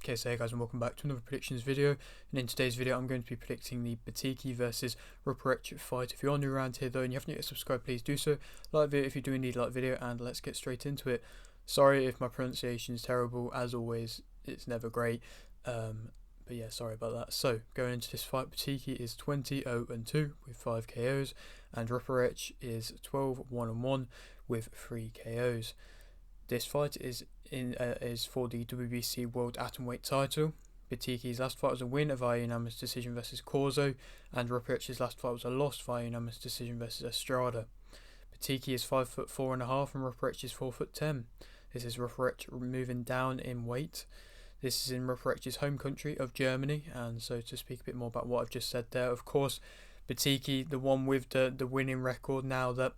Okay, so hey guys, and welcome back to another predictions video. And in today's video I'm going to be predicting the Bytyqi versus Rupprecht fight. If you're new around here though and you haven't yet subscribed, please do so. Like the video if you do indeed like the video, and let's get straight into it. Sorry if my pronunciation is terrible, as always, it's never great. But yeah, sorry about that. So, going into this fight, Bytyqi is 20-0-2 with 5 KOs, and Rupprecht is 12-1-1 with 3 KOs. This fight is for the WBC World Atomweight title. Bytyqi's last fight was a win via unanimous decision versus Corzo, and Rupprecht's last fight was a loss via unanimous decision versus Estrada. Bytyqi is 5'4.5" and Rupprecht is 4'10". This is Rupprecht moving down in weight. This is in Rupprecht's home country of Germany, and so to speak a bit more about what I've just said there, of course, Bytyqi, the one with the winning record now that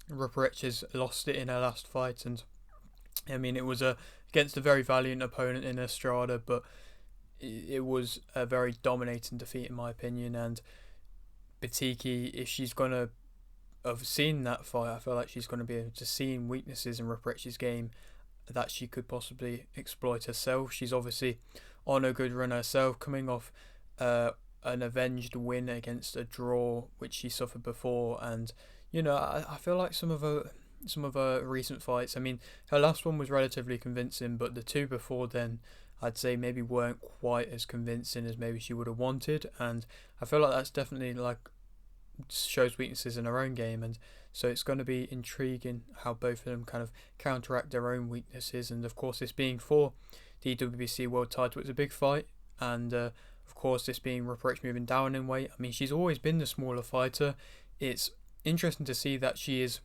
Rupprecht has lost it in her last fight, and I mean, it was against a very valiant opponent in Estrada, but it was a very dominating defeat in my opinion. And Bytyqi, if she's going to have seen that fight, I feel like she's going to be able to see weaknesses in Rupprecht's game that she could possibly exploit herself. She's obviously on a good run herself, coming off an avenged win against a draw which she suffered before, and you know, I feel like some of her recent fights, I mean, her last one was relatively convincing, but the two before then I'd say maybe weren't quite as convincing as maybe she would have wanted, and I feel like that's definitely like shows weaknesses in her own game, and so it's going to be intriguing how both of them kind of counteract their own weaknesses. And of course, this being for the WBC World title, it's a big fight, and of course this being Rupprecht moving down in weight, I mean, she's always been the smaller fighter. It's interesting to see that she is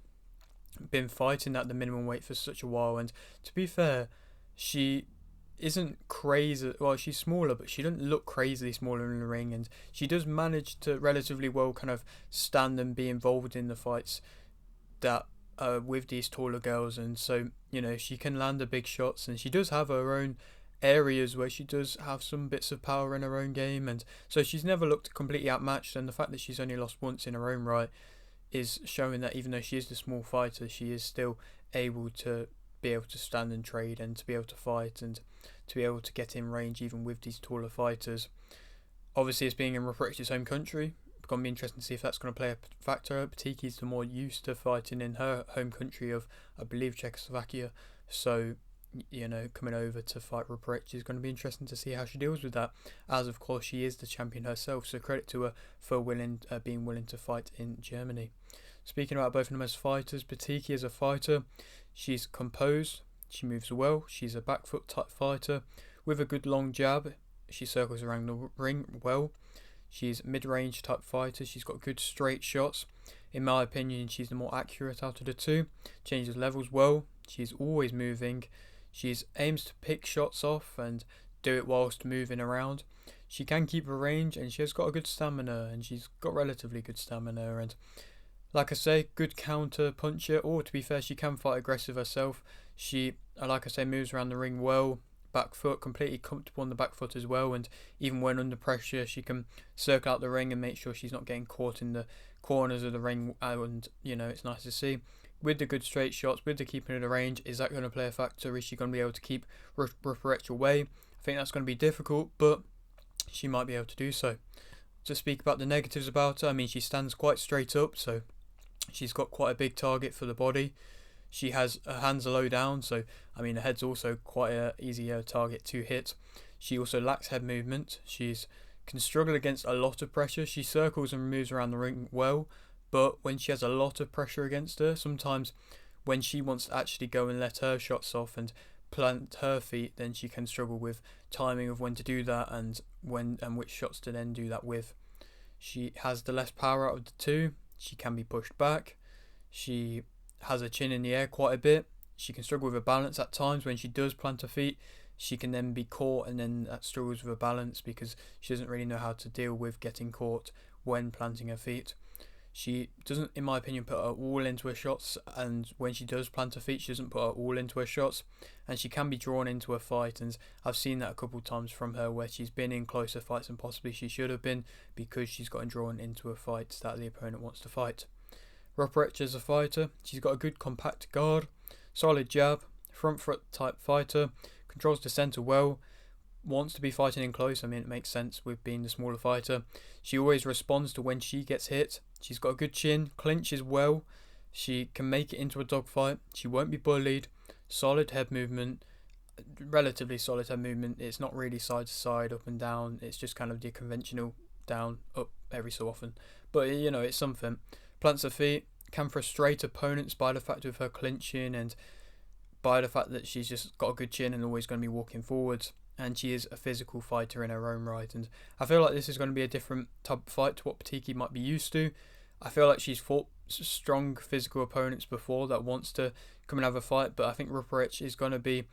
been fighting at the minimum weight for such a while, and to be fair, she isn't crazy. Well, she's smaller, but she doesn't look crazily smaller in the ring, and she does manage to relatively well kind of stand and be involved in the fights that with these taller girls. And so, you know, she can land the big shots, and she does have her own areas where she does have some bits of power in her own game, and so she's never looked completely outmatched. And the fact that she's only lost once in her own right is showing that even though she is the small fighter, she is still able to be able to stand and trade, and to be able to fight, and to be able to get in range even with these taller fighters. Obviously, it's being in Rupprecht's home country, it's going to be interesting to see if that's going to play a factor. Bytyqi's the more used to fighting in her home country of, I believe, Czechoslovakia, so you know, coming over to fight Rupprecht is going to be interesting to see how she deals with that, as of course she is the champion herself, so credit to her for being willing to fight in Germany. Speaking about both of them as fighters, Bytyqi as a fighter, she's composed, she moves well, she's a back foot type fighter with a good long jab, she circles around the ring well, she's mid-range type fighter, she's got good straight shots. In my opinion, she's the more accurate out of the two, changes levels well, she's always moving, she aims to pick shots off and do it whilst moving around. She can keep her range, and she has got a good stamina, and she's got relatively good stamina, and like I say, good counter puncher, or to be fair, she can fight aggressive herself. She, like I say, moves around the ring well, back foot, completely comfortable on the back foot as well, and even when under pressure she can circle out the ring and make sure she's not getting caught in the corners of the ring, and you know, it's nice to see. With the good straight shots, with the keeping of the range, is that going to play a factor? Is she going to be able to keep Rupprecht away? I think that's going to be difficult, but she might be able to do so. To speak about the negatives about her, I mean, she stands quite straight up, so she's got quite a big target for the body. She has her hands are low down, so I mean her head's also quite a easier target to hit. She also lacks head movement. Can struggle against a lot of pressure. She circles and moves around the ring well, but when she has a lot of pressure against her, sometimes when she wants to actually go and let her shots off and plant her feet, then she can struggle with timing of when to do that, and which shots to then do that with. She has the less power out of the two. She can be pushed back. She has her chin in the air quite a bit. She can struggle with her balance at times. When she does plant her feet, she can then be caught, and then that struggles with her balance because she doesn't really know how to deal with getting caught when planting her feet. She doesn't, in my opinion, put her all into her shots, and when she does plant her feet, she doesn't put her all into her shots, and she can be drawn into a fight, and I've seen that a couple of times from her where she's been in closer fights than possibly she should have been because she's gotten drawn into a fight that the opponent wants to fight. Rupprecht as a fighter, she's got a good compact guard, solid jab, front foot type fighter, controls the centre well, wants to be fighting in close. I mean, it makes sense with being the smaller fighter. She always responds to when she gets hit. She's got a good chin, clinches well. She can make it into a dogfight. She won't be bullied. Solid head movement, relatively solid head movement. It's not really side to side, up and down. It's just kind of the conventional down, up every so often. But you know, it's something. Plants her feet, can frustrate opponents by the fact of her clinching and by the fact that she's just got a good chin and always going to be walking forwards. And she is a physical fighter in her own right. And I feel like this is going to be a different type of fight to what Bytyqi might be used to. I feel like she's fought strong physical opponents before that wants to come and have a fight, but I think Rupprecht is going to be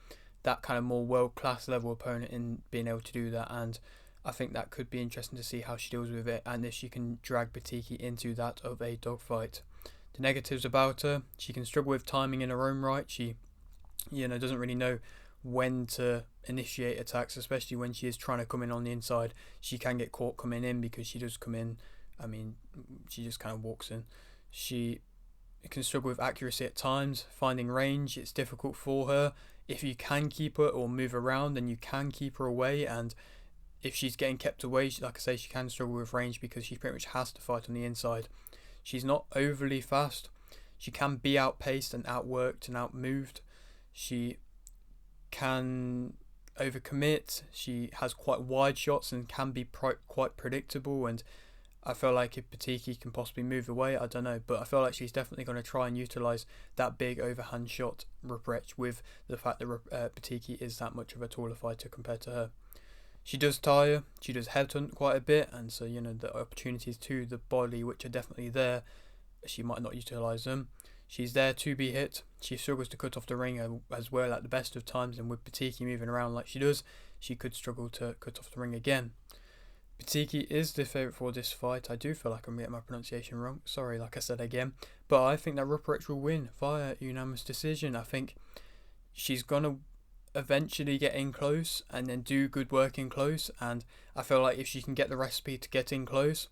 that kind of more world-class level opponent in being able to do that, and I think that could be interesting to see how she deals with it and if she can drag Bytyqi into that of a dogfight. The negatives about her: she can struggle with timing in her own right. She, doesn't really know when to initiate attacks, especially when she is trying to come in on the inside. She can get caught coming in because she does come in. I mean, she just kind of walks in. She can struggle with accuracy at times, finding range. It's difficult for her. If you can keep her or move around, then you can keep her away. And if she's getting kept away, like I say, she can struggle with range because she pretty much has to fight on the inside. She's not overly fast. She can be outpaced and outworked and outmoved. She can overcommit. She has quite wide shots and can be quite predictable, and I feel like if Bytyqi can possibly move away, I don't know, but I feel like she's definitely going to try and utilise that big overhand shot Rupprecht, with the fact that Bytyqi is that much of a taller fighter compared to her. She does tire, she does headhunt quite a bit, and so the opportunities to the body, which are definitely there, she might not utilise them. She's there to be hit. She struggles to cut off the ring as well at the best of times, and with Bytyqi moving around like she does, she could struggle to cut off the ring again. Bytyqi is the favourite for this fight. I do feel like I'm getting my pronunciation wrong. Sorry, like I said again. But I think that Rupprecht will win via unanimous decision. I think she's going to eventually get in close and then do good work in close. And I feel like if she can get the recipe to get in close,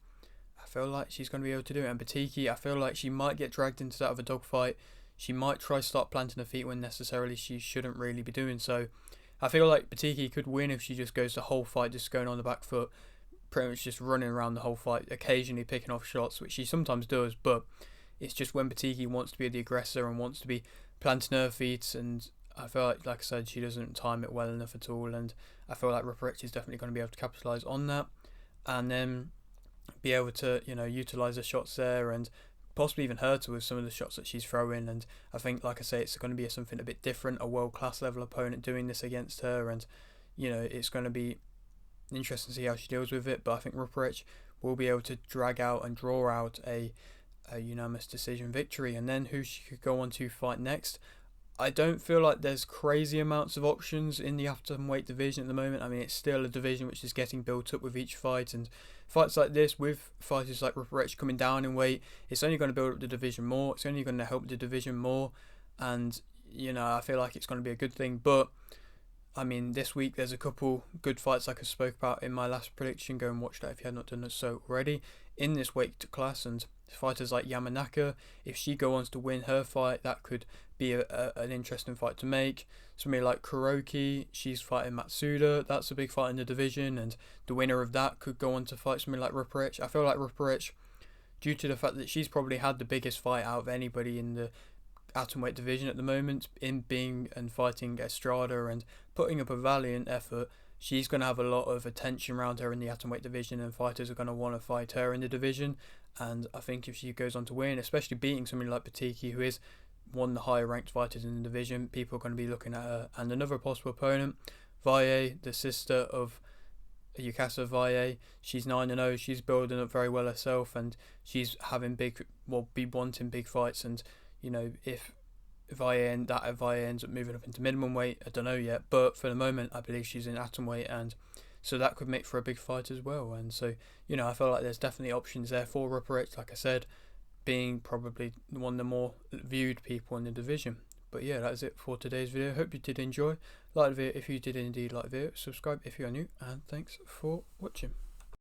I feel like she's going to be able to do it. And Bytyqi, I feel like she might get dragged into that of a dogfight. She might try to start planting her feet when necessarily she shouldn't really be doing so. I feel like Bytyqi could win if she just goes the whole fight just going on the back foot, pretty much just running around the whole fight, occasionally picking off shots, which she sometimes does, but it's just when Bytyqi wants to be the aggressor and wants to be planting her feet, and I feel like I said, she doesn't time it well enough at all, and I feel like Rupprecht is definitely going to be able to capitalise on that, and then be able to, utilise the shots there, and possibly even hurt her with some of the shots that she's throwing. And I think, like I say, it's going to be something a bit different, a world-class level opponent doing this against her, and it's going to be interesting to see how she deals with it. But I think Rupprecht will be able to drag out and draw out a unanimous decision victory. And then who she could go on to fight next, I don't feel like there's crazy amounts of options in the atomweight division at the moment. I mean, it's still a division which is getting built up with each fight, and fights like this with fighters like Rupprecht coming down in weight, it's only going to build up the division more. It's only going to help the division more, and I feel like it's going to be a good thing. But I mean, this week there's a couple good fights like I spoke about in my last prediction. Go and watch that if you have not done so already in this weight class. And fighters like Yamanaka, if she goes on to win her fight, that could be an interesting fight to make. Somebody like Kuroki, she's fighting Matsuda, that's a big fight in the division, and the winner of that could go on to fight somebody like Rupprecht. I feel like Rupprecht, due to the fact that she's probably had the biggest fight out of anybody in the atomweight division at the moment, in being and fighting Estrada and putting up a valiant effort, she's going to have a lot of attention around her in the atomweight division, and fighters are going to want to fight her in the division. And I think if she goes on to win, especially beating somebody like Bytyqi, who is one of the higher ranked fighters in the division, people are going to be looking at her. And another possible opponent, Valle, the sister of Yukasa Valle, she's 9-0, she's building up very well herself, and she's having be wanting big fights. And if Valle ends up moving up into minimum weight, I don't know yet, but for the moment I believe she's in atom weight, and so that could make for a big fight as well. And so I feel like there's definitely options there for Rupprecht, like I said, being probably one of the more viewed people in the division. But yeah, that's it for today's video. Hope you did enjoy. Like the video if you did indeed like the video, subscribe if you are new, and thanks for watching.